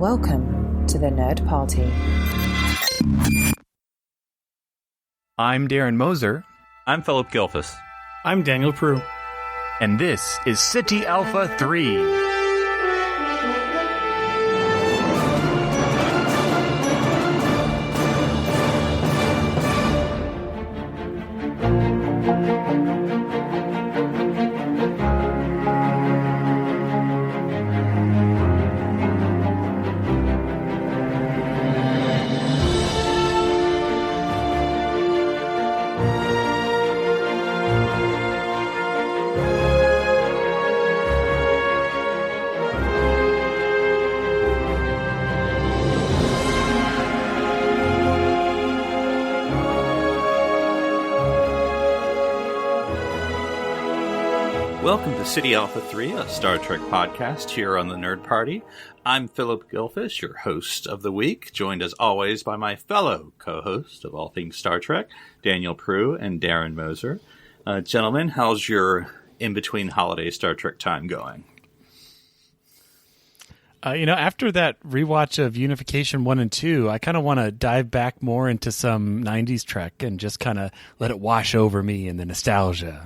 Welcome to the Nerd Party. I'm Darren Moser. I'm Philip Gilfus. I'm Daniel Prue. And this is City Alpha 3. Welcome to City Alpha 3, a Star Trek podcast here on the Nerd Party. I'm Philip Gilfus, your host of the week, joined as always by my fellow co-host of all things Star Trek, Daniel Prue and Darren Moser. Gentlemen, how's your in-between holiday Star Trek time going? After that rewatch of Unification 1 and 2, I kind of want to dive back more into some 90s Trek and just kind of let it wash over me in the nostalgia.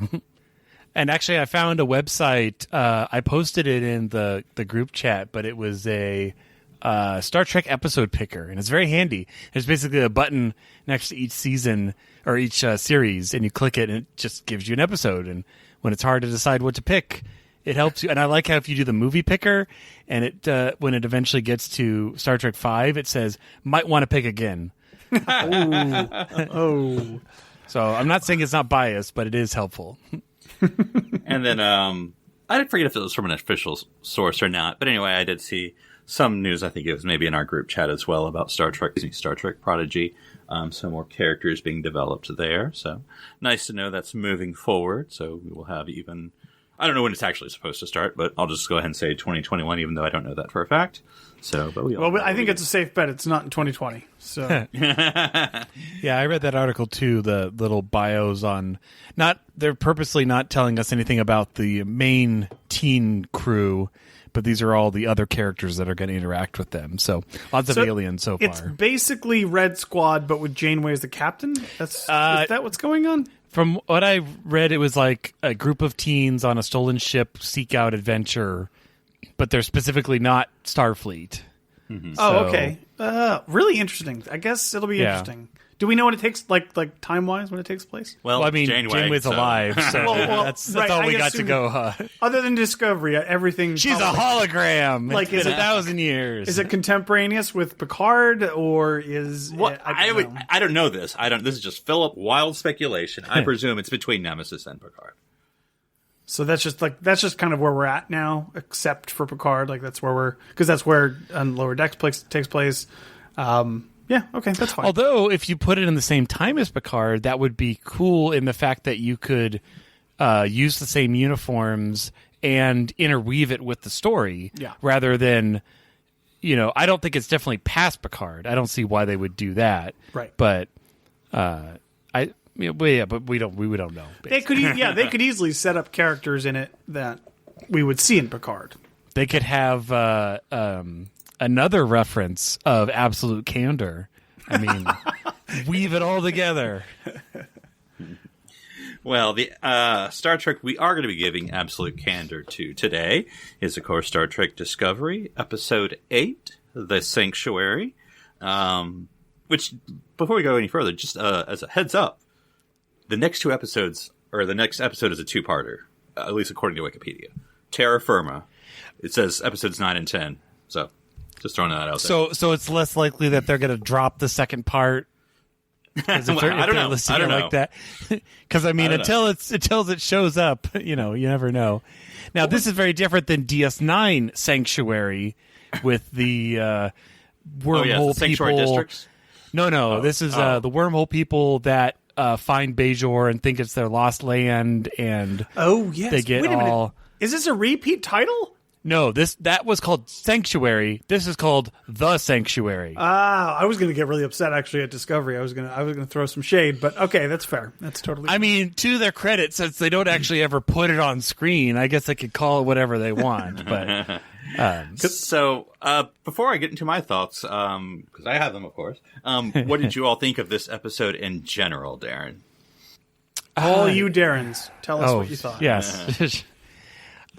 And actually, I found a website. I posted it in the group chat, but it was a Star Trek episode picker, and it's very handy. There's basically a button next to each season or each series, and you click it, and it just gives you an episode. And when it's hard to decide what to pick, it helps you. And I like how if you do the movie picker, and it when it eventually gets to Star Trek 5, it says, might want to pick again. Oh. So I'm not saying it's not biased, but it is helpful. And then, I didn't forget if it was from an official source or not, but anyway, I did see some news, I think it was maybe in our group chat as well, about Star Trek Prodigy, some more characters being developed there, so nice to know that's moving forward, so we will have even, I don't know when it's actually supposed to start, but I'll just go ahead and say 2021, even though I don't know that for a fact. So, but I think it's a safe bet. It's not in 2020. So, yeah, I read that article too. The little bios on they're purposely not telling us anything about the main teen crew, but these are all the other characters that are going to interact with them. So, lots of aliens so far. It's basically Red Squad, but with Janeway as the captain. Is that what's going on? From what I read, it was like a group of teens on a stolen ship seek out adventure. But they're specifically not Starfleet. Mm-hmm. Oh, okay. Really interesting. I guess it'll be interesting. Do we know when it takes, like time-wise, when it takes place? Well, I mean, Janeway's alive, so that's right, all we got to go. Other than Discovery, everything... She's a hologram. Like, it's been 1,000 years. Is it contemporaneous with Picard, or is... I don't know this. This is just Philip, wild speculation. I presume it's between Nemesis and Picard. So that's just kind of where we're at now, except for Picard. Like that's where Lower Decks takes place. Yeah, okay, that's fine. Although if you put it in the same time as Picard, that would be cool in the fact that you could use the same uniforms and interweave it with the story, rather than, I don't think it's definitely past Picard. I don't see why they would do that. Right, but but we don't know. Basically. They could easily set up characters in it that we would see in Picard. They could have another reference of absolute candor. I mean, weave it all together. Well, the Star Trek we are going to be giving absolute candor to today is, of course, Star Trek Discovery, Episode 8, The Sanctuary, which, before we go any further, just as a heads up, the next episode is a two-parter, at least according to Wikipedia. Terra Firma. It says episodes 9 and 10. So, just throwing that out there. So it's less likely that they're going to drop the second part. I don't know. Like that. Because until it shows up, you never know. Now this is very different than DS9 Sanctuary with the wormhole the Sanctuary people. Districts? No. This is the wormhole people that find Bajor and think it's their lost land, and oh yes, they get wait a all. Minute. Is this a repeat title? No, that was called Sanctuary. This is called The Sanctuary. I was going to get really upset actually at Discovery. I was going to throw some shade, but okay, that's fair. That's totally. I mean, to their credit, since they don't actually ever put it on screen, I guess they could call it whatever they want. But so before I get into my thoughts, because I have them, of course, what did you all think of this episode in general, Darren? All you Darrens, tell us what you thought. Yes.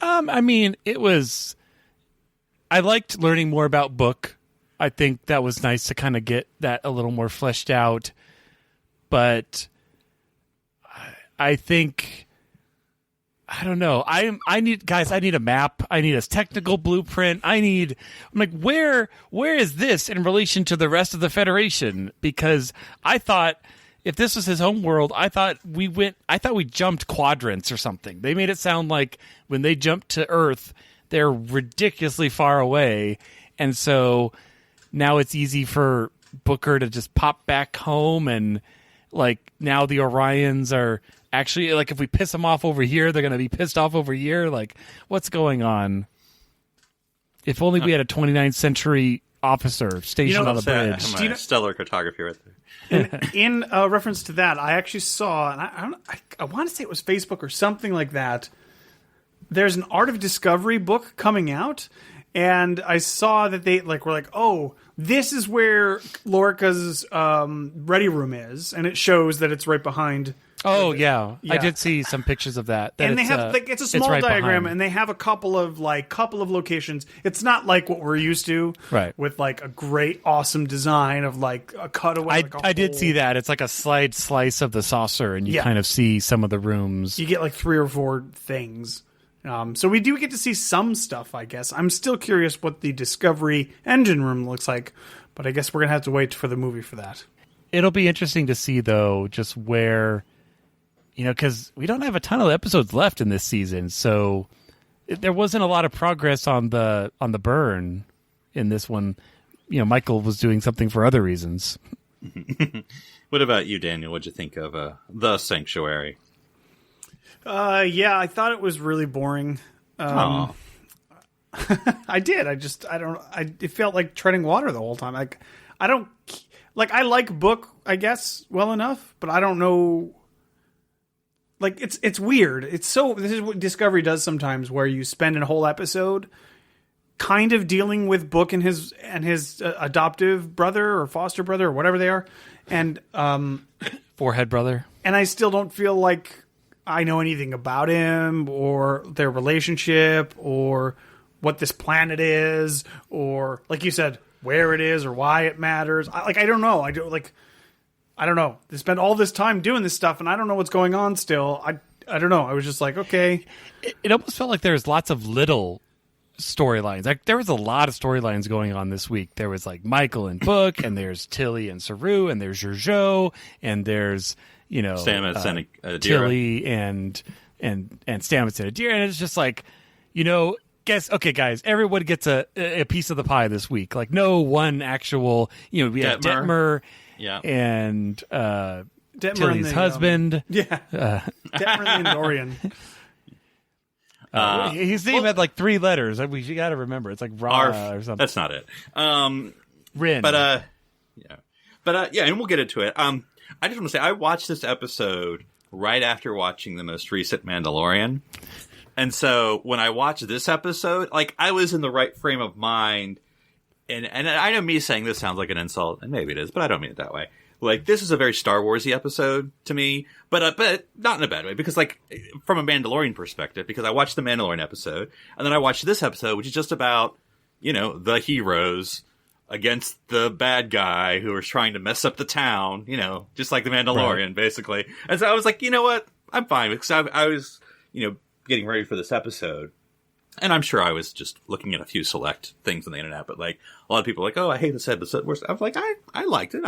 I mean, I liked learning more about Book. I think that was nice to kind of get that a little more fleshed out. But I think, I don't know. I need a map. I need a technical blueprint. I'm like, where is this in relation to the rest of the Federation? Because I thought, if this was his home world, I thought we jumped quadrants or something. They made it sound like when they jumped to Earth, they're ridiculously far away. And so now it's easy for Booker to just pop back home. And like now the Orions are actually, like, if we piss them off over here, they're going to be pissed off over here. Like, what's going on? If only we had a 29th century officer stationed on the bridge. Stellar cartography right there. In reference to that, I actually saw, and I want to say it was Facebook or something like that. There's an Art of Discovery book coming out, and I saw that they were like, oh, this is where Lorca's ready room is, and it shows that it's right behind. Oh yeah, I did see some pictures of that. And they have it's a small diagram, and they have a couple of locations. It's not like what we're used to, right? With like a great, awesome design of like a cutaway. I did see that. It's like a slice of the saucer, and you kind of see some of the rooms. You get like 3 or 4 things. So we do get to see some stuff, I guess. I'm still curious what the Discovery engine room looks like, but I guess we're gonna have to wait for the movie for that. It'll be interesting to see though, just where. Because we don't have a ton of episodes left in this season, so there wasn't a lot of progress on the burn in this one. Michael was doing something for other reasons. What about you, Daniel? What'd you think of The Sanctuary? Yeah, I thought it was really boring. I did. It felt like treading water the whole time. I like Book, I guess, well enough, but I don't know. Like, it's weird. This is what Discovery does sometimes, where you spend a whole episode kind of dealing with Book and his adoptive brother or foster brother or whatever they are, and forehead brother. And I still don't feel like I know anything about him or their relationship or what this planet is or, like you said, where it is or why it matters. I don't know. I don't know. They spend all this time doing this stuff, and I don't know what's going on still. I don't know. I was just like, okay. It almost felt like there was lots of little storylines. Like, there was a lot of storylines going on this week. There was, like, Michael and Book, and there's Tilly and Saru, and there's Georgiou, and there's, Stamets and Adira. Tilly and Stamets and Adira. And it's just like, okay, guys, everyone gets a piece of the pie this week. Like, no one actual, we have Detmer. Yeah, and Detmer Tilly's and husband. Detmer and Orion. His name had like 3 letters. You got to remember, it's like Ra or something. That's not it. Rin. But and we'll get into it. I just want to say I watched this episode right after watching the most recent Mandalorian, and so when I watched this episode, like, I was in the right frame of mind. And I know me saying this sounds like an insult, and maybe it is, but I don't mean it that way. Like, this is a very Star Wars-y episode to me, but not in a bad way, because, like, from a Mandalorian perspective, because I watched the Mandalorian episode, and then I watched this episode, which is just about, the heroes against the bad guy who was trying to mess up the town, just like the Mandalorian, basically. And so I was like, you know what? I'm fine, because I was, getting ready for this episode. And I'm sure I was just looking at a few select things on the internet, but like a lot of people are like, oh, I hate this episode. I was like, I liked it.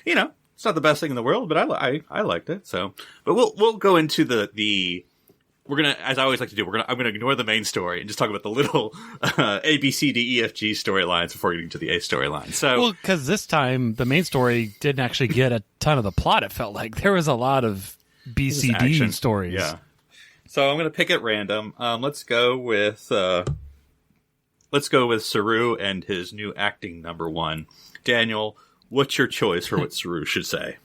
It's not the best thing in the world, but I liked it. So, but we'll go into we're going to, as I always like to do, I'm going to ignore the main story and just talk about the little A, B, C, D, E, F, G storylines before getting to the A storyline. So, well, because this time the main story didn't actually get a ton of the plot. It felt like there was a lot of B, C, D stories. Yeah. So I'm going to pick at random. Let's go with let's go with Saru and his new acting number one. Daniel, what's your choice for what Saru should say?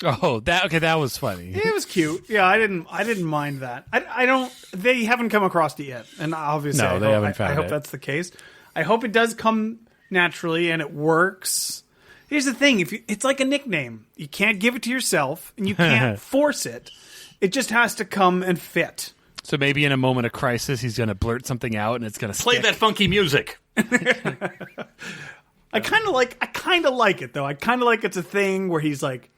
Oh, that was funny. It was cute. Yeah, I didn't mind that. I don't. They haven't come across it yet, and obviously, No, they haven't found I hope it. that's the case. I hope it does come naturally and it works. Here's the thing: it's like a nickname. You can't give it to yourself, and you can't force it. It just has to come and fit. So maybe in a moment of crisis, he's going to blurt something out, and it's going to Play that funky music. I kind of like it though. I kind of like it's a thing where he's like,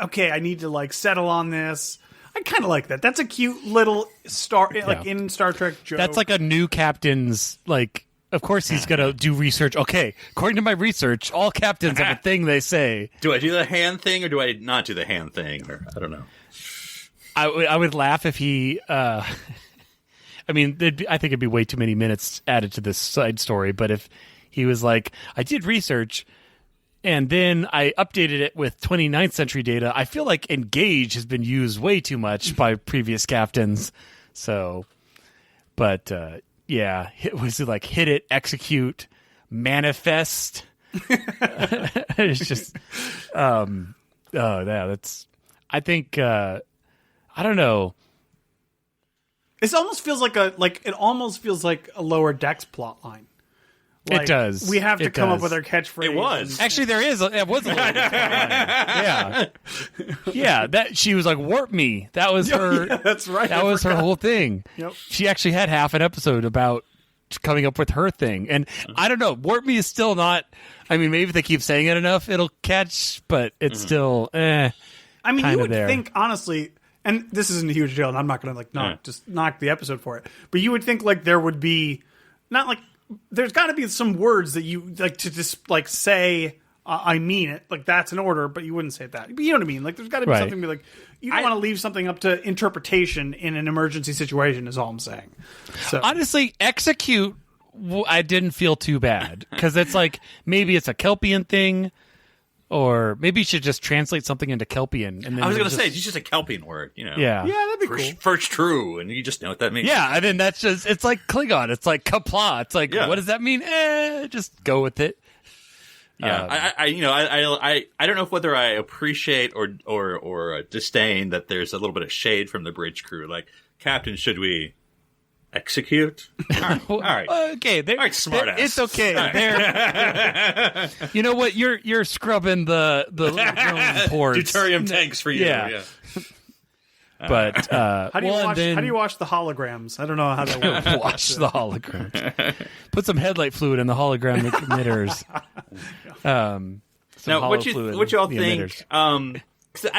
okay, I need to like settle on this. I kind of like that. That's a cute little in Star Trek joke. That's like a new captain's like. Of course, he's gonna do research. Okay, according to my research, all captains have a thing they say. Do I do the hand thing or do I not do the hand thing? Or I don't know. I would laugh if he. I mean, I think it'd be way too many minutes added to this side story. But if he was like, I did research, and then I updated it with 29th century data, I feel like engage has been used way too much by previous captains. So, but yeah, it was like hit it, execute, manifest. It's just, yeah, that's. I think. I don't know. It almost feels like a lower decks plot line. Like, it does. We have to It come up does. with our catchphphrase. It was. Actually, it was a little yeah, yeah. That she was like, "Warp me." That was her. Yeah, that's right. That was her whole thing. Yep. She actually had half an episode about coming up with her thing, and I don't know. Warp me is still not. I mean, maybe if they keep saying it enough, it'll catch. But it's still. I mean, you would there. think honestly, and this isn't a huge deal, and I'm not going to just knock the episode for it. But you would think like there would be not like. There's got to be some words that you like to just like say. I mean it. Like that's an order, but you wouldn't say that. But you know what I mean. Like there's got to be Right. something. Be like you don't want to leave something up to interpretation in an emergency situation. Is all I'm saying. So Honestly, execute. I didn't feel too bad because it's like maybe it's a Kelpian thing, or maybe you should just translate something into Kelpian. And then I was going to just- say, it's just a Kelpian word, you know. yeah, yeah, that'd be cool. First true, and you just know what that means. yeah. And then that's just it's like Klingon. It's like kapla. It's like Yeah. what does that mean? Just go with it. Yeah, I don't know whether I appreciate or disdain that there's a little bit of shade from the bridge crew. Like, Captain, should we execute? All right. Okay, All right, smartass. it's okay. They're- you know what? You're scrubbing the drone ports. Deuterium tanks for you. Yeah. But How do you well, watch? and then How do you watch the holograms? I don't know how that works. watch the hologram? Put some headlight fluid in the hologram emitters. Some Now, hollow fluid what y'all in the think? emitters. 'Cause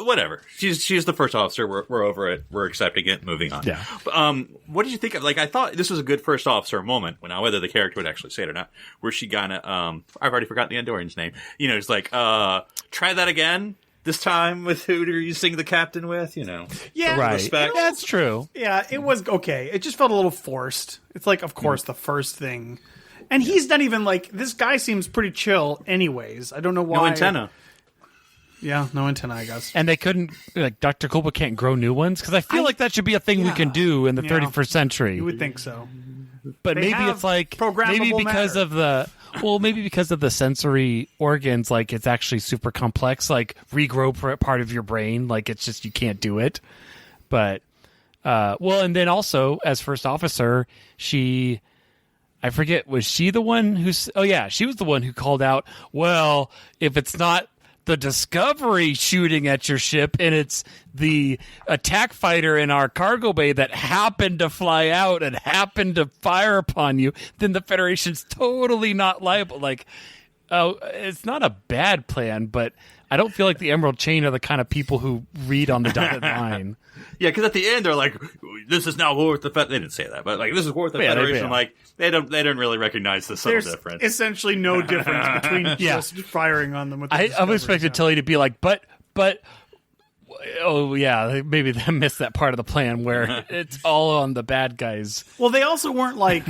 whatever. She's the first officer. We're over it. We're accepting it. Moving on. Yeah. But, what did you think of? Like, I thought this was a good first officer moment. Now, whether the character would actually say it or not, where she kinda I've already forgotten the Andorian's name. You know, it's like try that again. This time with who do you sing the captain with? You know. Yeah, Right, respect. that's true. Yeah, it was okay. It just felt a little forced. It's like, of course, the first thing. And he's not even like, this guy seems pretty chill anyways. I don't know why. No antenna. Yeah, no antenna, I guess. And they couldn't, like, Dr. Kulpa can't grow new ones? Because I feel like that should be a thing we can do in the 31st century. You would think so. But They maybe have it's like, programmable maybe because matter. of the, well, maybe because of the sensory organs, like, it's actually super complex. Like, regrow part of your brain. Like, it's just, you can't do it. But, well, and then also, as first officer, I forget, was she the one who's... Oh, yeah, she was the one who called out, well, if it's not the Discovery shooting at your ship and it's the attack fighter in our cargo bay that happened to fly out and happened to fire upon you, then the Federation's totally not liable. Like, oh, it's not a bad plan, but I don't feel like the Emerald Chain are the kind of people who read on the dotted line. Yeah, because at the end they're like, "This is now worth the." They didn't say that, but like, "This is worth the Yeah, Federation." yeah. Like, they don't really recognize the subtle There's difference. essentially no difference between Yeah. just firing on them with the I'm Discovery, expecting so. Tilly to be like, but, oh yeah, maybe they missed that part of the plan where it's all on the bad guys. Well, they also weren't like...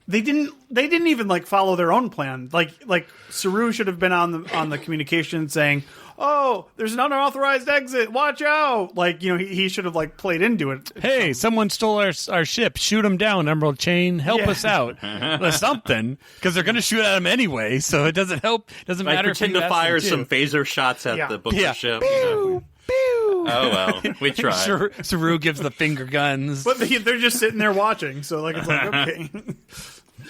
They didn't even like follow their own plan. Like Saru should have been on the communication saying, "Oh, there's an unauthorized exit. Watch out!" Like, you know, he should have like played into it. Hey, someone stole our ship. Shoot him down, Emerald Chain. Help us out. Or something, because they're going to shoot at him anyway. So it doesn't help. Doesn't Like, matter. pretend to fire some phaser shots at the Booker ship. Pew, pew. Oh well, we tried. Saru gives the finger guns. But they're just sitting there watching. So like it's like okay.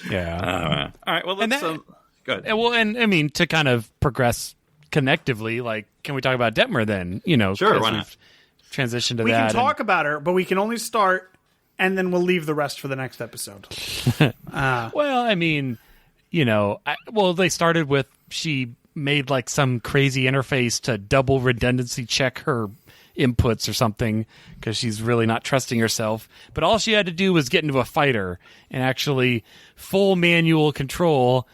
Yeah. All right. Well, let's go ahead. Well, and I mean, to kind of progress connectively, like, can we talk about Detmer then? You know, Sure, 'cause why we've not? transitioned to We that. can talk about her, but we can only start, and then we'll leave the rest for the next episode. Well, I mean, you know, they started with she made like some crazy interface to double redundancy check her inputs or something because she's really not trusting herself. But all she had to do was get into a fighter and actually full manual control.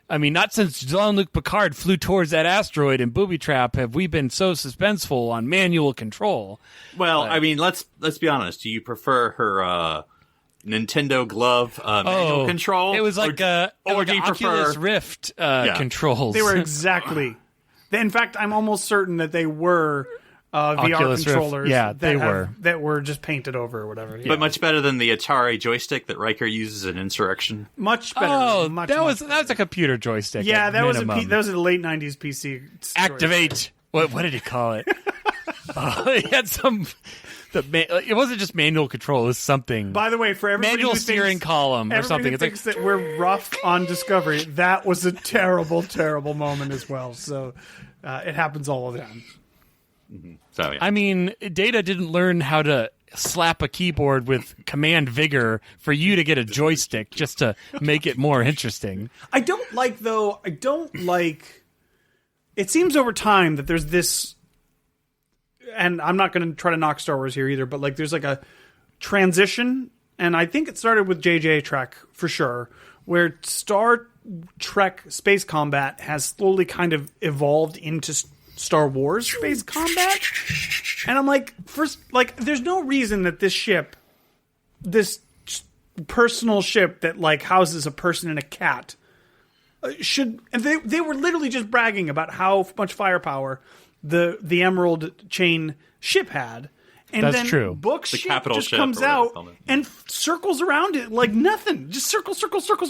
I mean, not since Jean-Luc Picard flew towards that asteroid and booby trap have we been so suspenseful on manual control. Well, I mean, let's be honest. Do you prefer her Nintendo glove manual control? It was like or like do you Oculus prefer Rift controls. They were exactly. In fact, I'm almost certain that they were VR Oculus Rift. controllers. Yeah, they were. That were just painted over or whatever. Yeah. but much better than the Atari joystick that Riker uses in Insurrection? Much better. Oh, much, that much was a computer joystick. Yeah, at that was minimum. that was a late '90s PC. Activate. What did he call it? He had some. It wasn't just manual control. It was something. By the way, for everybody manual who steering thinks, column or something. It's thinks that we're rough on Discovery. That was a terrible, terrible moment as well. So it happens all the time. So yeah. I mean, Data didn't learn how to slap a keyboard with command vigor for you to get a joystick just to make it more interesting. I don't like. It seems over time that there's this, and I'm not going to try to knock Star Wars here either, but like there's like a transition, and I think it started with JJ Trek for sure, where Star Trek space combat has slowly kind of evolved into Star Wars space combat. And I'm like, first, like, there's no reason that this ship, this personal ship that like houses a person and a cat, should. And they were literally just bragging about how much firepower the Emerald Chain ship had. And That's then true. Book's The ship capital just ship comes or whatever out they call it. and circles around it like nothing. Just circles.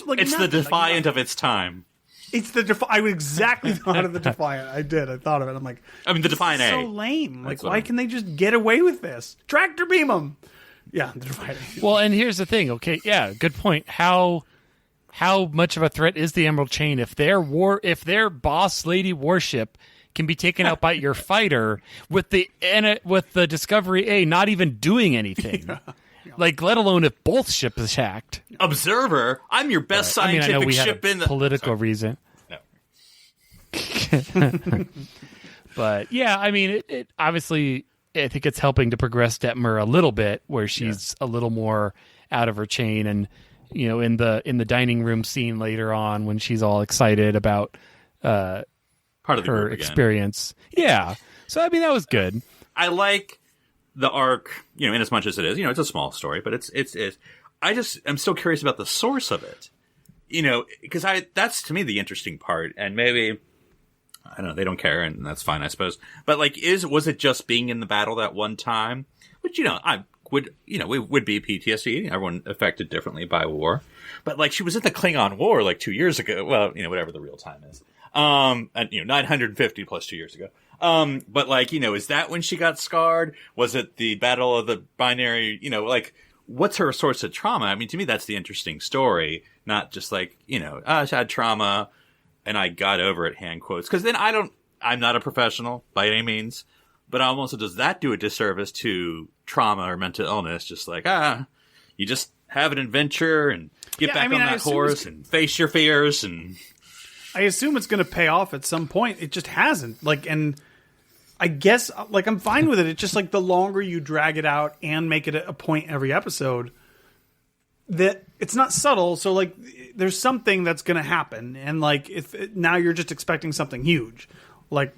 Like It's nothing. the Defiant of its time. It's the I exactly thought of the Defiant. I did. I thought of it. I'm like, I mean, the Defiant so A. lame. Like, That's what why I- can they just get away with this? Tractor beam them. Yeah, the Defiant A. Well, and here's the thing. Okay, yeah, good point. How much of a threat is the Emerald Chain if their boss lady warship can be taken out by your fighter with the Discovery A not even doing anything? Like, let alone if both ships attacked. Observer, I'm your best I mean, I know scientific we had ship a in the political reason. No. But yeah, I mean, it obviously, I think it's helping to progress Detmer a little bit, where she's a little more out of her chain, and you know, in the dining room scene later on when she's all excited about Part of the her group again. experience. Yeah, so I mean, that was good. I like the arc, you know, in as much as it is, you know, it's a small story, but it's I'm still curious about the source of it, you know, because that's to me the interesting part, and maybe, I don't know, they don't care, and that's fine, I suppose. But like, was it just being in the battle that one time? Which, you know, it would be PTSD, everyone affected differently by war. But like, she was in the Klingon War like 2 years ago. Well, you know, whatever the real time is. And, you know, 950 plus 2 years ago. But like, you know, is that when she got scarred? Was it the Battle of the Binary? You know, like, what's her source of trauma? I mean, to me, that's the interesting story, not just like, you know, I had trauma and I got over it, hand quotes. Because then I'm not a professional by any means, but almost does that do a disservice to trauma or mental illness? Just like, you just have an adventure and get back on that horse and face your fears. And I assume it's going to pay off at some point. It just hasn't. Like, and I guess, like, I'm fine with it. It's just like the longer you drag it out and make it a point every episode, that it's not subtle. So like, there's something that's going to happen, and like, now you're just expecting something huge, like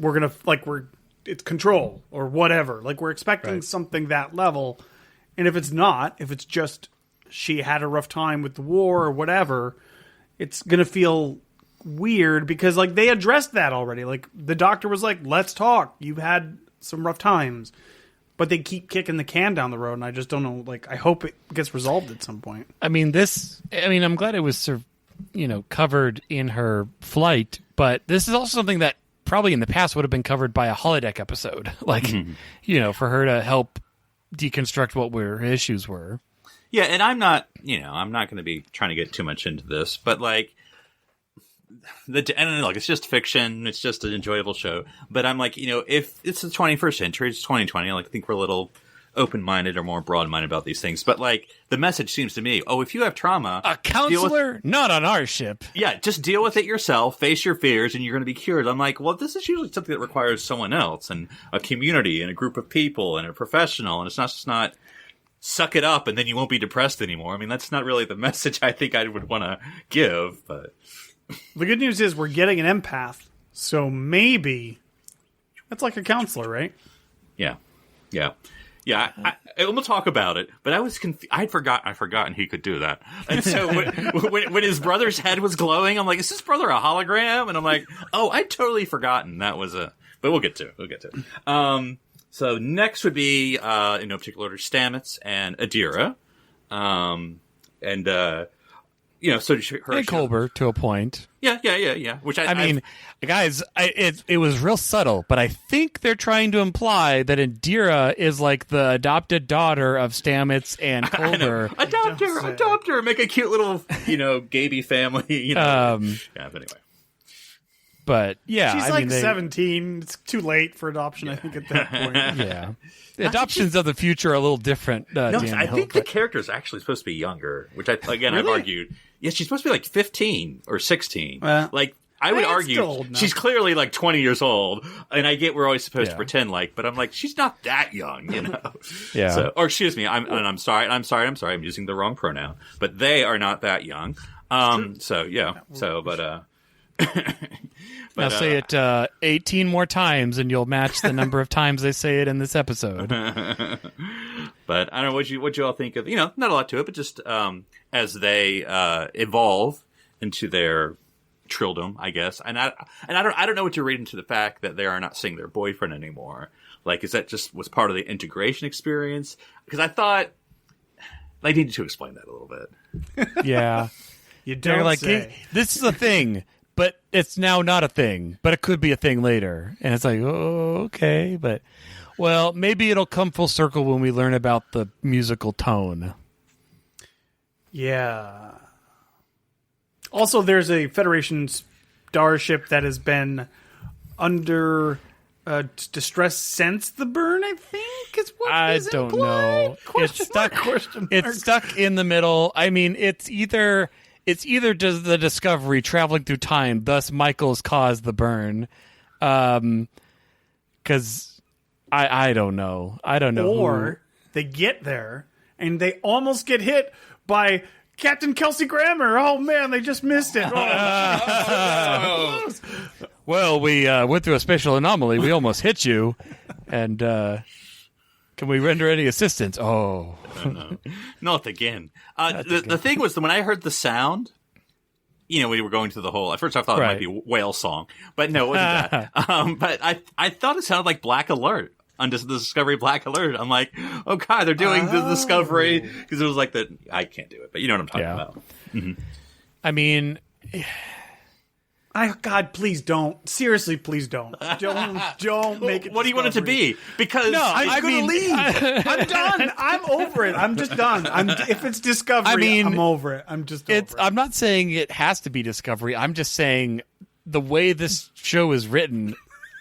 it's Control or whatever. Like, we're expecting something that level, and if it's not, if it's just she had a rough time with the war or whatever, it's going to feel weird because like they addressed that already. Like the doctor was like, let's talk. You've had some rough times. But they keep kicking the can down the road, and I just don't know. Like, I hope it gets resolved at some point. I'm glad it was covered in her flight, but this is also something that probably in the past would have been covered by a holodeck episode. Like, for her to help deconstruct what her issues were. Yeah, and I'm not going to be trying to get too much into this, but like, it's just fiction. It's just an enjoyable show. But I'm like, if it's the 21st century, it's 2020. I think we're a little open-minded or more broad-minded about these things. But like, the message seems to me, if you have trauma, a counselor, not on our ship. Yeah, just deal with it yourself, face your fears, and you're going to be cured. I'm like, well, this is usually something that requires someone else and a community and a group of people and a professional. And it's not just not suck it up and then you won't be depressed anymore. I mean, that's not really the message I think I would want to give, but... The good news is we're getting an empath, so maybe that's like a counselor, right? Yeah. We'll talk about it, but I was I'd forgotten he could do that. And so when his brother's head was glowing, I'm like, is this brother a hologram? And I'm like, I'd totally forgotten that was a. But we'll get to it. So next would be in no particular order, Stamets and Adira, and Culber to a point. Yeah. Which guys, it was real subtle, but I think they're trying to imply that Adira is like the adopted daughter of Stamets and Culber. Adopt her, make a cute little, Gaby family. But anyway. But yeah, she's 17. It's too late for adoption, I think, at that point. Yeah. The adoptions of the future are a little different. I think the character is actually supposed to be younger, which I've argued. Yeah, she's supposed to be like 15 or 16. I would argue she's clearly like 20 years old, and I get we're always supposed to pretend but I'm like, she's not that young, Yeah. So, or excuse me, I'm sorry, I'm using the wrong pronoun, but they are not that young. So yeah, but now say it 18 more times, and you'll match the number of times they say it in this episode. But I don't know what you all think of. Not a lot to it, but just as they evolve into their trilldom, I guess. And I don't know what to read into the fact that they are not seeing their boyfriend anymore. Like, is that just was part of the integration experience? Because I thought they needed to explain that a little bit. Yeah, you don't say. This is a thing. But it's now not a thing, but it could be a thing later. And it's like, okay. But, maybe it'll come full circle when we learn about the musical tone. Yeah. Also, there's a Federation starship that has been under distress since the burn, I think, is what is don't implied. Know. It's stuck in the middle. I mean, it's either does the Discovery traveling through time, thus Michael's caused the burn. Because I don't know. Or they get there and they almost get hit by Captain Kelsey Grammer. Oh man, they just missed it. Well, we went through a spatial anomaly. We almost hit you, and can we render any assistance? Oh, no. Not again. The thing was that when I heard the sound, we were going through the whole. At first, I thought it might be a whale song, but no, it wasn't that. But I thought it sounded like Black Alert on the Discovery Black Alert. I'm like, oh god, they're doing the Discovery because it was like that. I can't do it, but you know what I'm talking about. Mm-hmm. I mean. God, please don't. Seriously, please don't. Don't make it. What do you want it to be? Because I'm going to leave. I'm done. I'm over it. I'm just done. If it's Discovery, I'm over it. I'm just over it. I'm not saying it has to be Discovery. I'm just saying the way this show is written,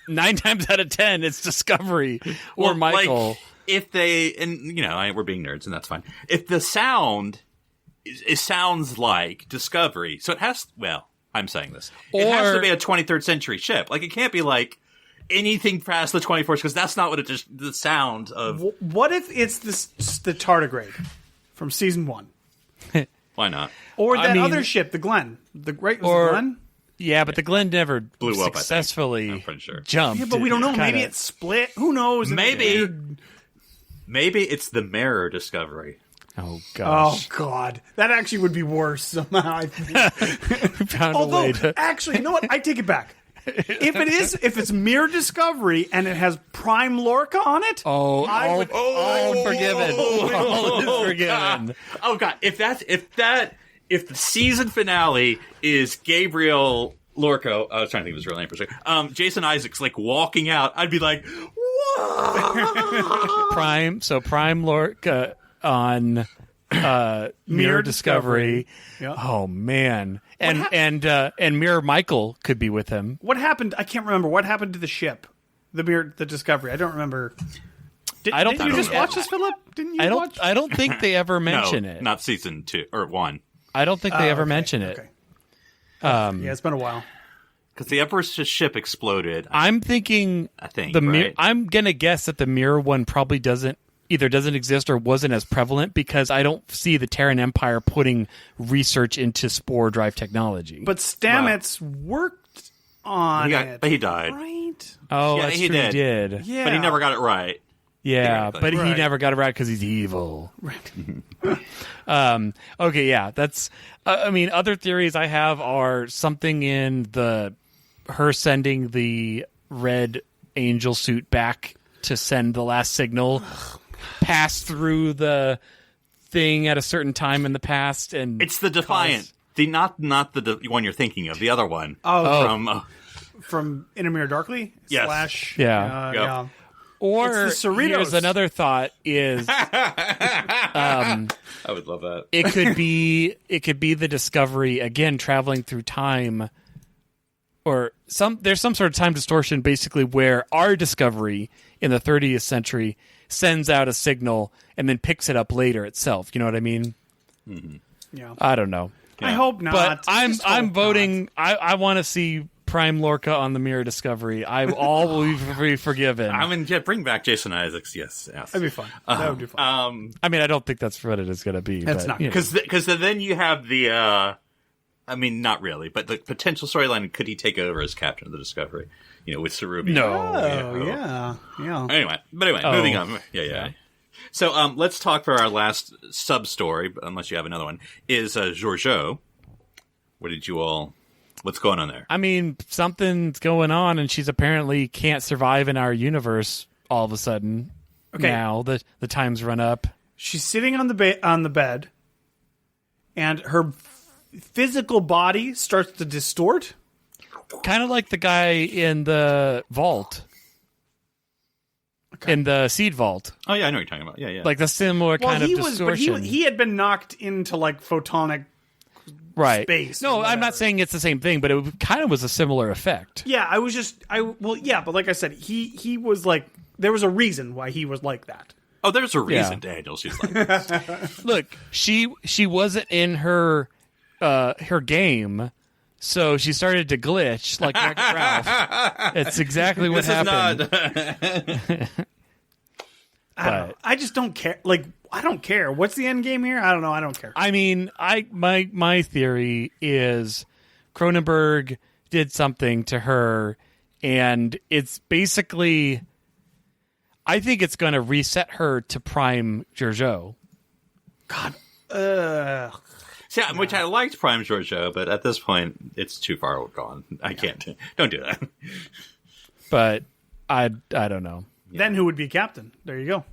9 times out of 10, it's Discovery or Michael. If they, we're being nerds, and that's fine. If the sound, it sounds like Discovery, so it has, I'm saying this. It has to be a 23rd century ship. Like, it can't be like anything past the 24th, because that's not what the sound of. What if it's the tardigrade from season 1? Why not? Or that other ship, the Glenn. The Glenn? Yeah, but the Glenn never blew up successfully I'm pretty sure. jumped. Yeah, but we don't know. Maybe it split. Who knows? Maybe it's the Mirror Discovery. Oh gosh. Oh God, that actually would be worse somehow. I think. Found a Although, way to... actually, you know what? I take it back. If it's Mere Discovery and it has Prime Lorca on it, all forgiven. All is forgiven. Oh God! If the season finale is Gabriel Lorca, I was trying to think of his real name for a second. Jason Isaacs like walking out, I'd be like, "Whoa!" Prime Lorca on Mere Discovery. Yeah. Oh man, and Mirror Michael could be with him. What happened? I can't remember. What happened to the ship, the Discovery? I don't remember. Didn't you just watch this, Philip? Didn't you watch? I don't think they ever mention No, it. not season 2 or 1. I don't think they ever mention it. Okay. Yeah, it's been a while. Because the Emperor's ship exploded. I'm thinking. Right? I'm gonna guess that the Mirror one probably doesn't exist or wasn't as prevalent because I don't see the Terran Empire putting research into spore drive technology. But Stamets worked on it. But he died. Right? Oh, Yeah, that's he true. did. He did. Yeah. But he never got it right. Yeah, but he Right. never got it right because he's evil. Right. Okay, yeah, that's. I mean, other theories I have are something in her sending the red angel suit back to send the last signal, pass through the thing at a certain time in the past, and It's the Defiant. Not the one you're thinking of. The other one. From In a Mirror Darkly? Yes. Yeah. Yep. Yeah. Or It's the Cerritos. here's another thought: is I would love that. it could be the Discovery again traveling through time, or there's some sort of time distortion basically where our Discovery in the 30th century sends out a signal and then picks it up later itself. You know what I mean? Yeah. I don't know, I hope not. but I'm Just hope voting. not. I want to see Prime Lorca on the Mirror Discovery. All will be forgiven. I mean, bring back Jason Isaacs. Yes. That'd be fun. That would be fun. I mean, I don't think that's what it is going to be. It's but, not. you know. Because then you have the. I mean, not really, but the potential storyline: could he take over as captain of the Discovery? With Cerubi. No. Oh, yeah. Anyway, moving on. Yeah. So let's talk for our last sub story, unless you have another one. Is Georgiou? What's going on there? I mean, something's going on, and she's apparently can't survive in our universe all of a sudden. Okay. Now the time's run up. She's sitting on the bed, and her physical body starts to distort. Kind of like the guy in the vault. In the seed vault. Oh, yeah, I know what you're talking about. Yeah. Like the similar kind of distortion. But he had been knocked into like photonic space. No, or I'm not whatever. saying it's the same thing, but it kind of was a similar effect. Yeah, but like I said, he was like, there was a reason why he was like that. Oh, there's a reason, Daniel. She's like this. Look, she wasn't in her game, so she started to glitch like Wreck-It Ralph. It's exactly what happened. I don't know. I just don't care. Like, I don't care. What's the end game here? I don't know. I don't care. I mean, my theory is Cronenberg did something to her, and it's basically, I think it's going to reset her to Prime Georgiou. God. See, which I liked Prime Georgiou, but at this point, it's too far gone. I can't. Don't do that. But I don't know. Then who would be captain? There you go.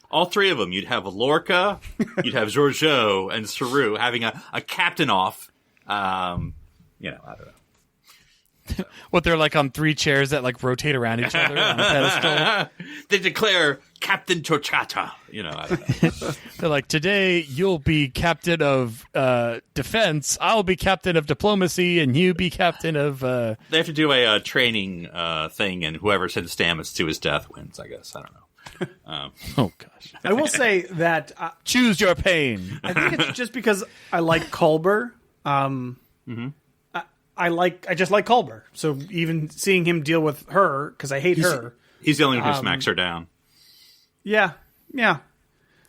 All three of them. You'd have Lorca, you'd have Georgiou, and Saru having a captain off. I don't know. What, they're like on three chairs that like rotate around each other on a pedestal? They declare Captain Torchata. I don't know. They're like, today you'll be captain of defense, I'll be captain of diplomacy, and you be captain of... They have to do a training thing, and whoever sends Stamets to his death wins, I guess. I don't know. Oh, gosh. I will say that Choose your pain. I think it's just because I like Culber. I just like Culber. So even seeing him deal with her, because I hate her. He's the only one who smacks her down. Yeah.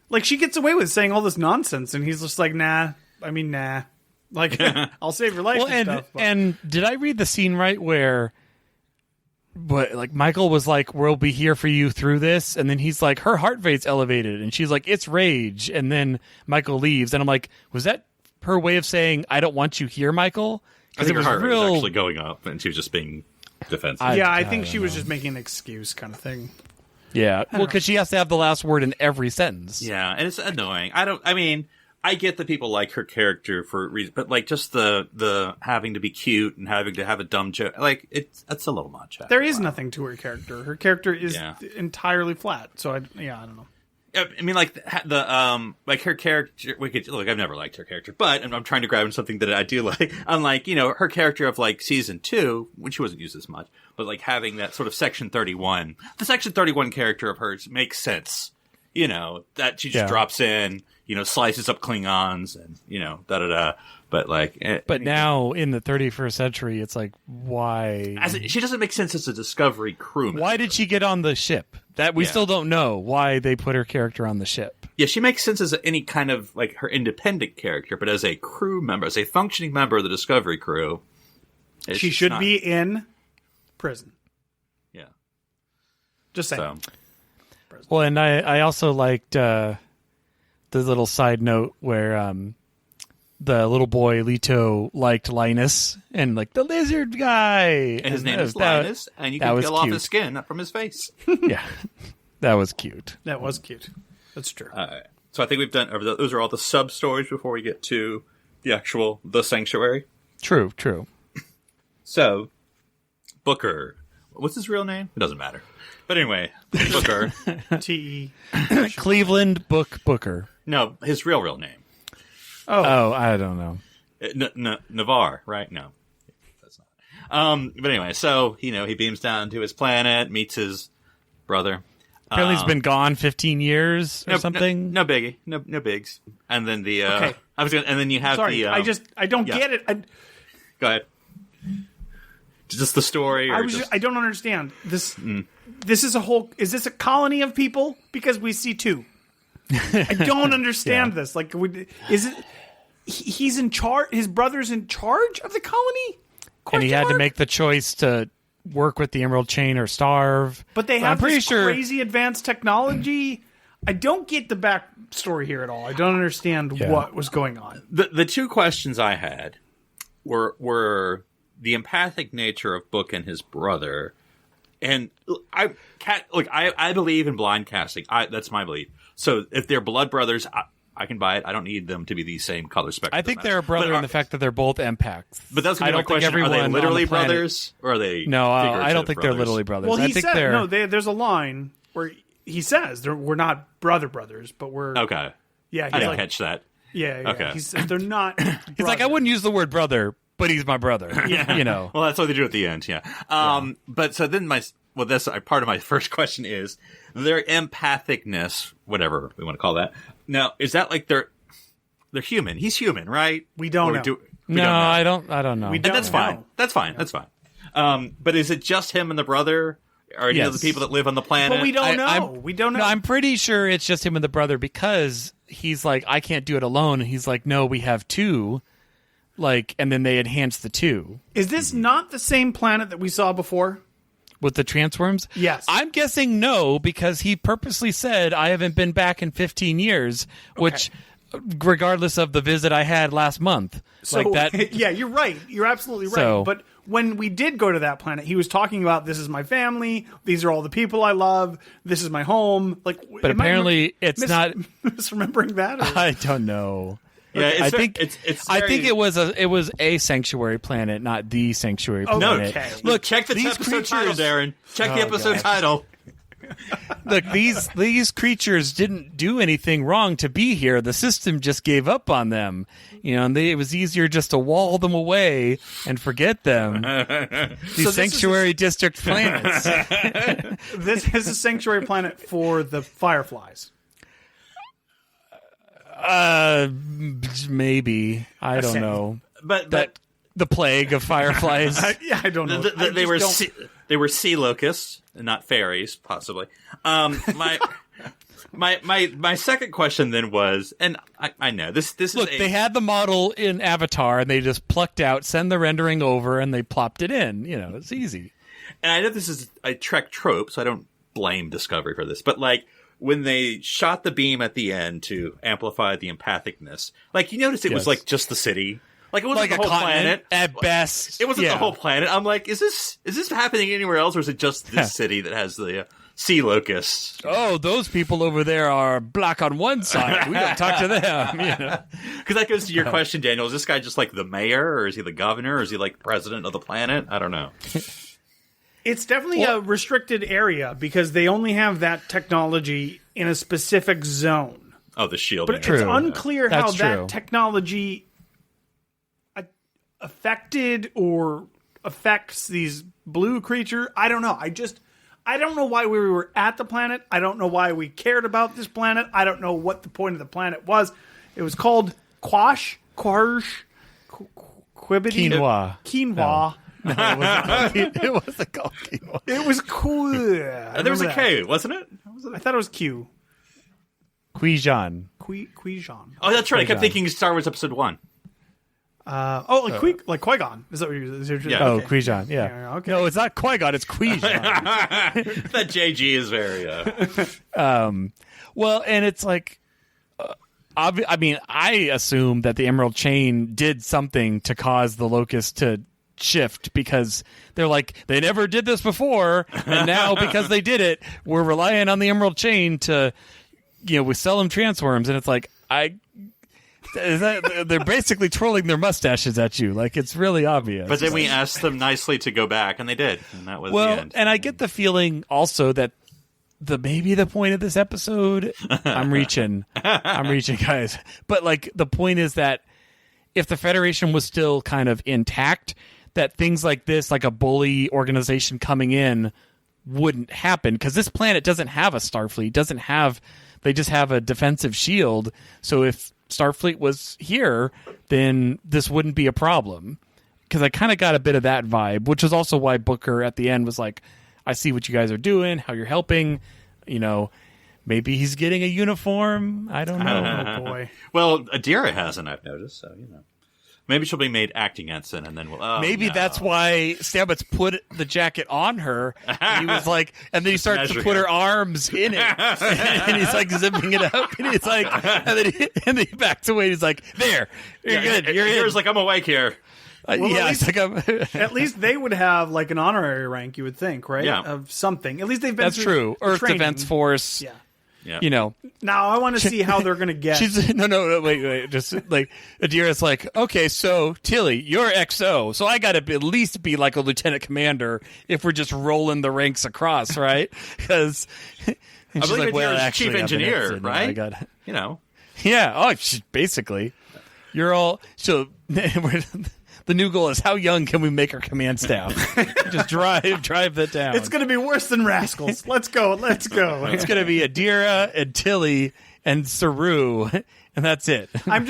Like, she gets away with saying all this nonsense, and he's just like, nah. Like, I'll save your life Well, and stuff. But... and did I read the scene right where but like Michael was like, we'll be here for you through this, and then he's like, her heart rate's elevated, and she's like, it's rage, and then Michael leaves, and I'm like, was that her way of saying I don't want you here, Michael? I think her heart rate was actually going up, and she was just being defensive. I think she was just making an excuse kind of thing. Yeah, well, because she has to have the last word in every sentence. Yeah, and it's annoying. I get that people like her character for reasons, but like just the having to be cute and having to have a dumb joke, like that's a little much. There is nothing to her character. Her character is entirely flat. So I don't know. I mean, like like her character. I've never liked her character, but I'm trying to grab on something that I do like. Unlike her character of like season 2, when she wasn't used as much, but like having that sort of Section 31, the Section 31 character of hers makes sense. That she just drops in. Slices up Klingons and, da-da-da. But, like... But now, in the 31st century, it's like, why... She doesn't make sense as a Discovery crew member. Why did she get on the ship? That we still don't know why they put her character on the ship. Yeah, she makes sense as any kind of, like, her independent character, but as a crew member, as a functioning member of the Discovery crew... She should be in prison. Yeah. Just saying. So. Well, and I also liked... the little side note where the little boy Leto liked Linus and like the lizard guy, and his name is Linus, and you can peel off his skin, not from his face. Yeah, that was cute. That was cute. That's true. So I think we've done. Those are all the sub stories before we get to the Sanctuary. True. So Booker, what's his real name? It doesn't matter. But anyway, Booker. T.E. Cleveland Booker. No, his real name. Oh, I don't know. Navarre, right? No, that's not. But anyway, so he beams down to his planet, meets his brother. Apparently, he's been gone 15 years or something. No biggie, no bigs. And then okay. And then you have Sorry, I don't get it. Go ahead. Just the story. I don't understand this. This is is this a colony of people? Because we see 2. I don't understand this. Like, is it? He's in charge. His brother's in charge of the colony, and he had to make the choice to work with the Emerald Chain or starve. But they have crazy advanced technology. I don't get the backstory here at all. I don't understand what was going on. The 2 questions I had were the empathic nature of Book and his brother, and I believe in blind casting. That's my belief. So if they're blood brothers, I can buy it. I don't need them to be the same color spectrum. I think they're a brother in the fact that they're both empaths. But that's going to be my question. Are they literally brothers, or are they? No, I don't think they're literally brothers. Well, I think they're... there's a line where he says we're not brothers, but we're okay. Yeah, I didn't catch that. Yeah. Okay. He says they're not. He's like, I wouldn't use the word brother, but he's my brother. Yeah. Well, that's what they do at the end. Yeah. But so then that's part of my first question is their empathicness, whatever we want to call that. Now, is that like they're human? He's human, right? We don't know. No, I don't know. We don't that's know. Fine. That's fine. That's fine. But is it just him and the brother? Or any of the people that live on the planet? But we don't know. We don't know. No, I'm pretty sure it's just him and the brother because he's like, I can't do it alone. And he's like, no, we have 2. And then they enhance the 2. Is this not the same planet that we saw before? With the transforms? Yes. I'm guessing no, because he purposely said, I haven't been back in 15 years, which, regardless of the visit I had last month. So, yeah, you're right. You're absolutely right. But when we did go to that planet, he was talking about, this is my family, these are all the people I love, this is my home. But apparently it's not... misremembering that? Or? I don't know. Yeah, I think it was a sanctuary planet, not the sanctuary planet. Okay. Look, check the episode title, Darren. Check the episode title. Look, these creatures didn't do anything wrong to be here. The system just gave up on them. And it was easier just to wall them away and forget them. These sanctuary district planets. This is a sanctuary planet for the Fireflies. Maybe. I don't know. But the plague of fireflies. I don't know. They were sea locusts, not fairies, possibly. My second question then was, and I know this Look, they had the model in Avatar, and they just plucked out, send the rendering over, and they plopped it in. It's easy. and I know this is a Trek trope, so I don't blame Discovery for this, but like when they shot the beam at the end to amplify the empathicness, like you noticed it was like just the city. Like it wasn't like the whole planet at best. It wasn't the whole planet. I'm like, is this happening anywhere else, or is it just this city that has the sea locusts? Oh, those people over there are black on one side. We don't talk to them. Because that goes to your question, Daniel. Is this guy just like the mayor, or is he the governor, or is he like president of the planet? I don't know. It's definitely a restricted area because they only have that technology in a specific zone. Oh, the shield. But it's unclear how that technology affected or affects these blue creatures. I don't know. I don't know why we were at the planet. I don't know why we cared about this planet. I don't know what the point of the planet was. It was called Quibbity? Quinoa. No, it wasn't called quinoa. It was cool. There was a K, wasn't it? I thought it was Q. Quijan. Quijan. Oh, that's right. I kept thinking Star Wars Episode 1. Like Qui-Gon. Is that what you're Yeah. Oh, okay. Qui-Gon, yeah. Okay. No, it's not Qui-Gon, it's Quijan. That JG is very... Well, and it's like... I mean, I assume that the Emerald Chain did something to cause the Locust to shift because they're like, they never did this before, and now because they did it, we're relying on the Emerald Chain to, we sell them transforms, and it's like, they're basically twirling their mustaches at you. Like, it's really obvious. But then we asked them nicely to go back, and they did. And that was the end. And I get the feeling also that maybe the point of this episode, I'm reaching, guys. But, like, the point is that if the Federation was still kind of intact, that things like this, like a bully organization coming in, wouldn't happen. Because this planet doesn't have a Starfleet, they just have a defensive shield. So if Starfleet was here, then this wouldn't be a problem. Because I kind of got a bit of that vibe, which is also why Booker at the end was like, I see what you guys are doing, how you're helping. Maybe he's getting a uniform. I don't know. Oh, boy. Well, Adira hasn't, I've noticed, so, Maybe she'll be made acting ensign, and then we'll... Maybe that's why Stamets put the jacket on her. And he was like... And then he starts to put her arms in it. And he's like zipping it up. And he's like... And then he backs away. And he's like, there. You're good. You're in. He's like, I'm awake here. At least they would have like an honorary rank, you would think, right? Yeah. Of something. At least they've been That's true. Earth training. Defense Force. Yeah. Yeah. Now I want to see how they're going to get. No, wait. Just like Adira's like, okay, so Tilly, you're XO, so I got to at least be like a lieutenant commander if we're just rolling the ranks across, right? Because I believe Adira's chief engineer, right? I got, Yeah. Oh, basically, you're all so. The new goal is how young can we make our command staff? Just drive that down. It's going to be worse than Rascals. Let's go. It's going to be Adira and Tilly and Saru, and that's it. I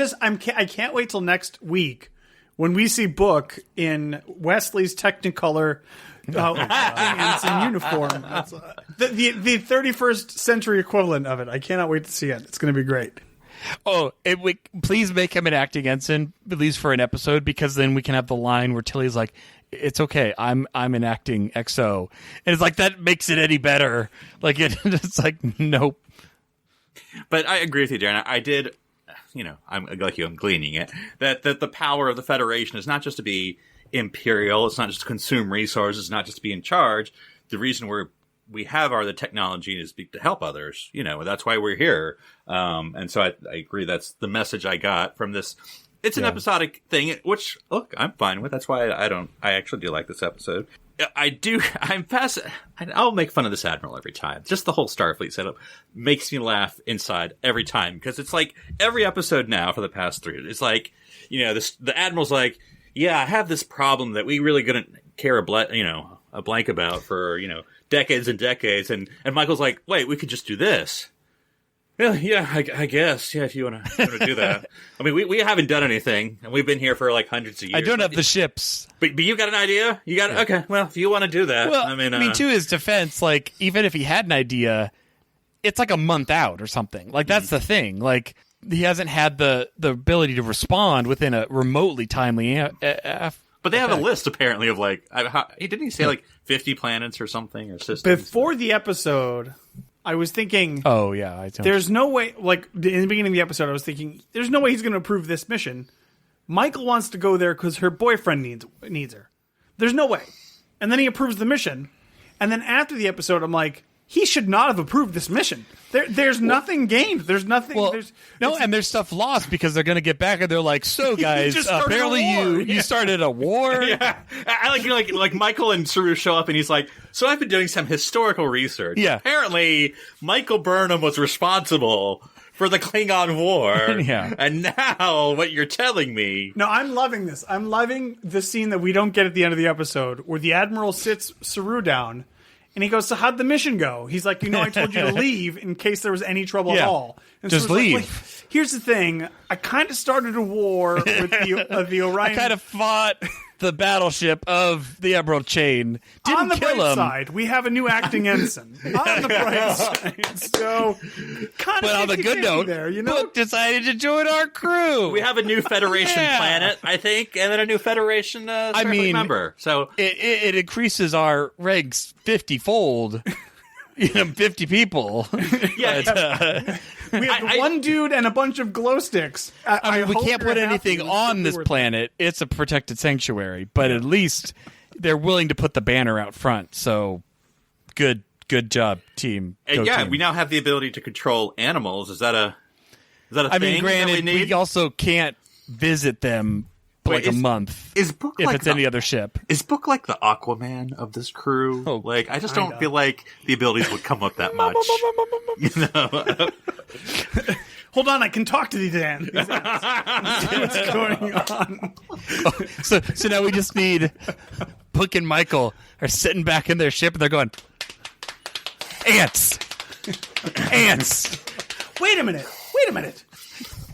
can't wait till next week when we see Book in Wesley's Technicolor ensign uniform. That's, the 31st century equivalent of it. I cannot wait to see it. It's going to be great. Oh, please make him an acting ensign, at least for an episode, because then we can have the line where Tilly's like, "It's okay, I'm an acting XO," and it's like that makes it any better. Like it's like nope. But I agree with you, Darren. I did, I'm like you. I'm gleaning it that the power of the Federation is not just to be imperial. It's not just to consume resources. It's not just to be in charge. The reason we have the technology is to help others, that's why we're here. And so I agree. That's the message I got from this. It's an episodic thing, which look, I'm fine with. That's why I actually do like this episode. I'll make fun of this Admiral every time. Just the whole Starfleet setup makes me laugh inside every time because it's like every episode now for the past 3. It's like, the Admiral's like, yeah, I have this problem that we really couldn't care a blank about for, decades and decades. And Michael's like, wait, we could just do this. Yeah, I guess. Yeah, if you want to do that. I mean, we haven't done anything, and we've been here for like hundreds of years. I don't have the ships. But you got an idea? You got okay, well, if you want to do that. Well, I mean, to his defense, like, even if he had an idea, it's like a month out or something. Like, that's the thing. Like, he hasn't had the ability to respond within a remotely timely But But they have a list apparently of like, didn't he say like 50 planets or something or systems? Before the episode, I was thinking, Oh yeah, there's no way. Like in the beginning of the episode, I was thinking, there's no way he's going to approve this mission. Michael wants to go there because her boyfriend needs her. There's no way. And then he approves the mission. And then after the episode, I'm like, he should not have approved this mission. There's nothing gained. There's nothing. Well, and there's stuff lost because they're going to get back and they're like, so guys, apparently you started a war. Yeah, I like Michael and Saru show up and he's like, so I've been doing some historical research. Yeah, apparently Michael Burnham was responsible for the Klingon War. Yeah, and now what you're telling me? No, I'm loving this. I'm loving the scene that we don't get at the end of the episode where the Admiral sits Saru down. And he goes, so how'd the mission go? He's like, I told you to leave in case there was any trouble at all. And just Saru's leave. Like, here's the thing. I kind of started a war with the Orion. I kind of fought the battleship of the Emerald Chain. Didn't on the kill bright him. side, we have a new acting ensign. On the bright side. So, kind of But on the good note, there, Book decided to join our crew. We have a new Federation planet, I think, and then a new Federation member. So it increases our ranks 50-fold. 50 people. Yeah. We have one dude and a bunch of glow sticks. I mean, we can't put anything on this planet. It's a protected sanctuary, but at least they're willing to put the banner out front. So good job, team. And team. we now have the ability to control animals. Is that a thing? I mean, granted, that we need? we also can't visit them for Wait, a month. Is Book if like it's any other ship? Is Book like the Aquaman of this crew? Oh, like, I just don't feel like the abilities would come up that much. Hold on, I can talk to these ants. See what's going on. So now we just need Book and Michael are sitting back in their ship and they're going, ants. Wait a minute.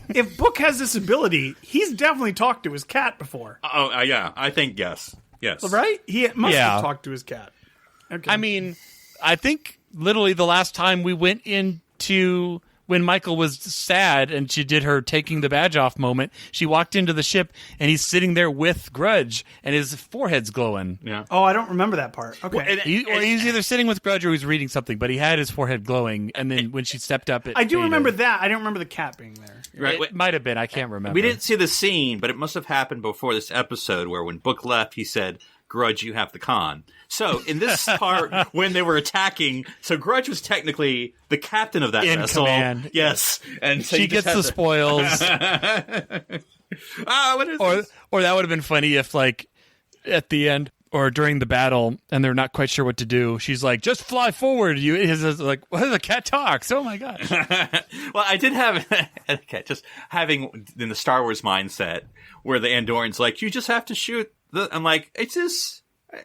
If Book has this ability, he's definitely talked to his cat before. Yeah, I think yes. Right? He must have talked to his cat. Okay. I mean, I think literally the last time we went into when Michael was sad and she did her taking the badge off moment, she walked into the ship and he's sitting there with Grudge and his forehead's glowing. Yeah. Oh, I don't remember that part. Okay. He's either sitting with Grudge or he's reading something, but he had his forehead glowing. And then when she stepped up, it I do faded. remember that. I don't remember the cat being there. Right. It might have been. I can't remember. We didn't see the scene, but it must have happened before this episode where when Book left, he said, Grudge, you have the con. So in this part, when they were attacking, so Grudge was technically the captain of that in vessel. command. Yes. And so she gets the spoils. What is this? Or that would have been funny if, like, at the end or during the battle and they're not quite sure what to do, she's like, just fly forward. His like, what, the cat talks? Oh my gosh. Well, I did have just having in the Star Wars mindset where the Andorian's like, you just have to shoot I'm like, is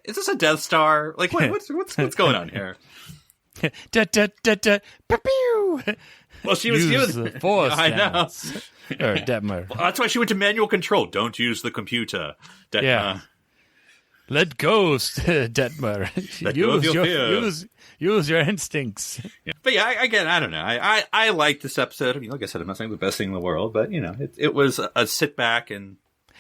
this a Death Star? Like, what's going on here? Da, da, da, da, pew. Well, she was Use doing the force. I know. Or Detmer. Well, that's why she went to manual control. Don't use the computer. Yeah. Let go, Detmer. Let go of your fear. Use your instincts. Yeah. But yeah, I don't know. I like this episode. I mean, like I said, I'm not saying the best thing in the world, but it was a sit back and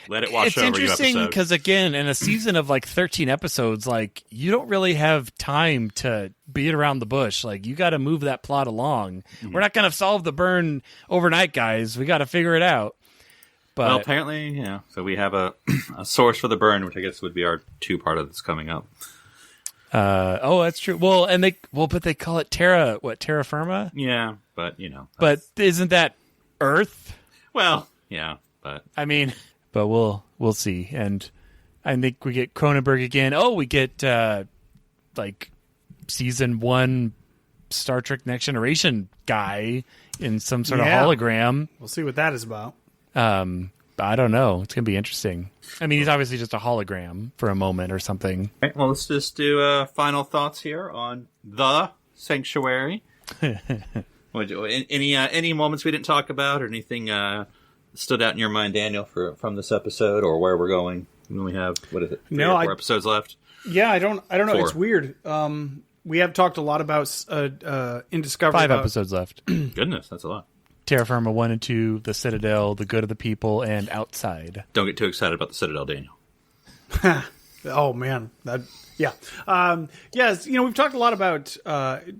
let it wash over you episode. It's interesting because, again, in a season of like 13 episodes, like, you don't really have time to beat around the bush. Like, you got to move that plot along. Mm-hmm. We're not going to solve the burn overnight, guys. We got to figure it out. But, well, apparently, so we have a source for the burn, which I guess would be our 2-part that's coming up. That's true. Well, but they call it terra firma? Yeah, but But isn't that Earth? Well, yeah, but I mean, but we'll see. And I think we get Cronenberg again. Oh, we get like season 1 Star Trek Next Generation guy in some sort of hologram. We'll see what that is about. I don't know. It's gonna be interesting. I mean, he's obviously just a hologram for a moment or something. Okay, well, let's just do final thoughts here on The Sanctuary. Any moments we didn't talk about, or anything stood out in your mind, Daniel, from this episode, or where we're going? When we have, what is it, 3 or 4 episodes left? Yeah, I don't know. 4. It's weird. We have talked a lot about in Discovery. 5 episodes left. Goodness, that's a lot. Terra Firma 1 and 2, The Citadel, The Good of the People, and Outside. Don't get too excited about the Citadel, Daniel. Oh man, yes. We've talked a lot about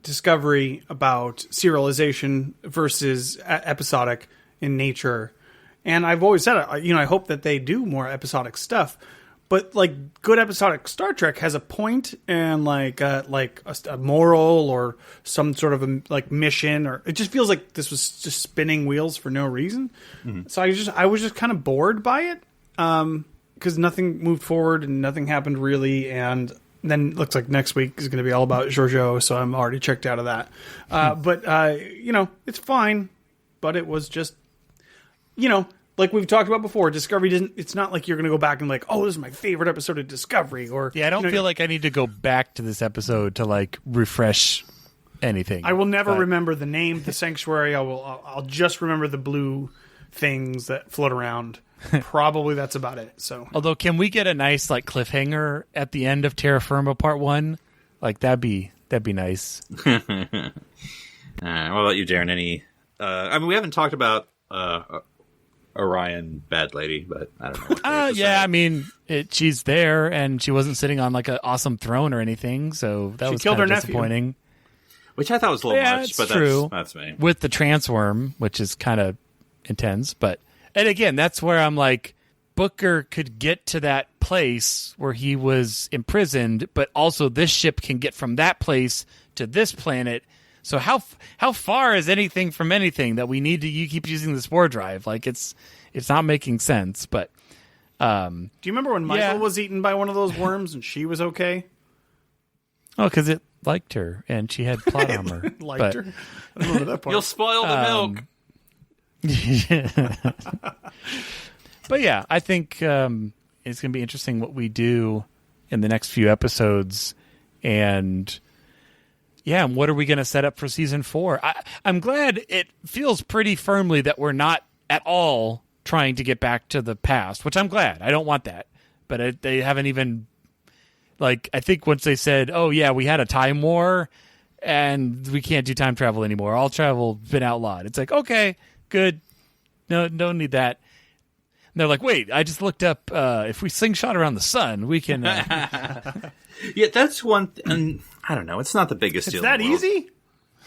Discovery, about serialization versus episodic in nature, and I've always said, I hope that they do more episodic stuff. But like good episodic Star Trek has a point and like a moral or some sort of a mission, or it just feels like this was just spinning wheels for no reason. Mm-hmm. So I was just kind of bored by it. Because nothing moved forward and nothing happened really, and then it looks like next week is going to be all about Georgiou, so I'm already checked out of that. But it's fine, but it was just, like we've talked about before, Discovery didn't. It's not like you're going to go back and like, oh, this is my favorite episode of Discovery, or I don't feel like I need to go back to this episode to like refresh anything. I will never remember the name, the Sanctuary. I'll just remember the blue things that float around. Probably that's about it. So, although, can we get a nice like cliffhanger at the end of Terra Firma Part 1? Like that'd be nice. What about you, Darren? Any? We haven't talked about Orion, Bad Lady, but I don't know. What she's there, and she wasn't sitting on like an awesome throne or anything, so that was killed kind her of disappointing. Nephew. Which I thought was a little much, but true. That's me. With the transworm, which is kind of intense, but. And again, that's where I'm like, Booker could get to that place where he was imprisoned, but also this ship can get from that place to this planet. So how far is anything from anything that we need to keep using the spore drive? Like it's not making sense. But do you remember when Michael was eaten by one of those worms and she was okay? Oh, because it liked her and she had plot armor. Her? I don't remember that part. You'll spoil the milk. But yeah, I think it's going to be interesting what we do in the next few episodes, and what are we going to set up for season 4? I'm glad it feels pretty firmly that we're not at all trying to get back to the past, which I'm glad. I don't want that, but they haven't even I think once they said, "Oh yeah, we had a time war, and we can't do time travel anymore. All travel's been outlawed." It's like, okay. Good. No, don't need that. And they're like, wait, I just looked up if we slingshot around the sun, we can... Yeah, that's one... and I don't know. It's not the biggest deal. Is that easy?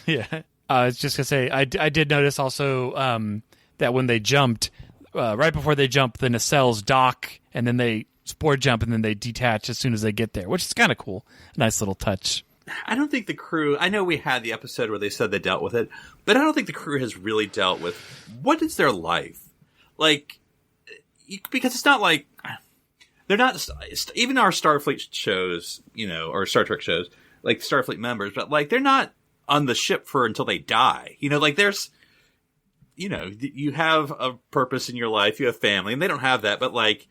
Yeah. I was just going to say, I did notice also that when they jumped, right before they jump, the nacelles dock, and then they spore jump, and then they detach as soon as they get there, which is kind of cool. Nice little touch. I don't think the crew... I know we had the episode where they said they dealt with it, but I don't think the crew has really dealt with what is their life. Like, because it's not like... They're not... Even our Starfleet shows, or Star Trek shows, like Starfleet members, but like they're not on the ship until they die. There's... you have a purpose in your life, you have family, and they don't have that, but like...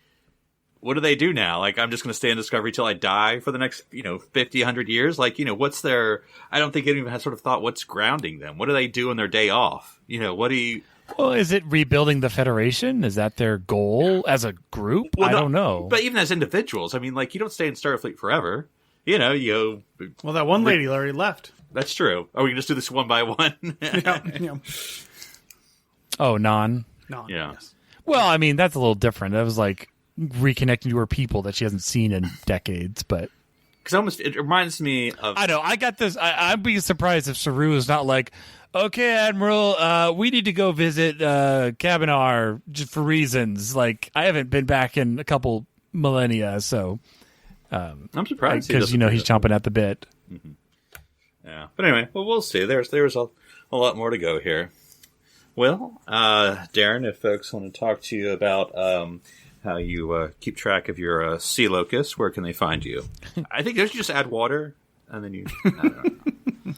What do they do now? Like, I'm just going to stay in Discovery till I die for the next, 50, 100 years? Like, what's their... I don't think anyone has sort of thought what's grounding them. What do they do on their day off? What do you... Well, is it rebuilding the Federation? Is that their goal as a group? Well, I don't know. But even as individuals, I mean, like, you don't stay in Starfleet forever. You... Well, that one lady already left. That's true. Oh, we can just do this one by one? Yeah. Oh, Non? Non, yeah. Yes. Well, I mean, that's a little different. That was like... reconnecting to her people that she hasn't seen in decades, but because it reminds me of... I know I got this. I'd be surprised if Saru is not like, okay, Admiral, we need to go visit Cabinar just for reasons. Like, I haven't been back in a couple millennia, so I'm surprised because he's chomping at the bit. Mm-hmm. Yeah, but anyway, well, we'll see. There's a lot more to go here. Well, Darren, if folks want to talk to you about how you keep track of your sea locusts, where can they find you? I think don't you just add water and then you... I don't know.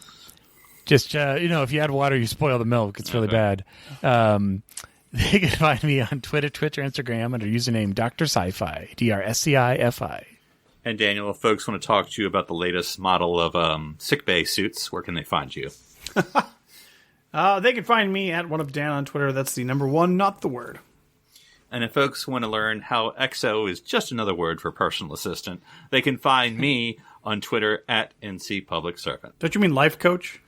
Just, if you add water, you spoil the milk. It's really bad. They can find me on Twitter, Instagram under username Dr. Sci-Fi, DRSCIFI. And Daniel, if folks want to talk to you about the latest model of sickbay suits, where can they find you? They can find me at @OneUpDan on Twitter. That's the number 1, not the word. And if folks want to learn how XO is just another word for personal assistant, they can find me on Twitter at NC Public Servant. Don't you mean life coach?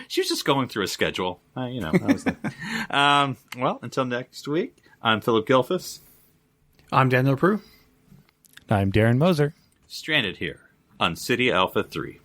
She was just going through a schedule. I was well, until next week, I'm Philip Gilfus. I'm Daniel Prue. I'm Darren Moser. Stranded here on City Alpha 3.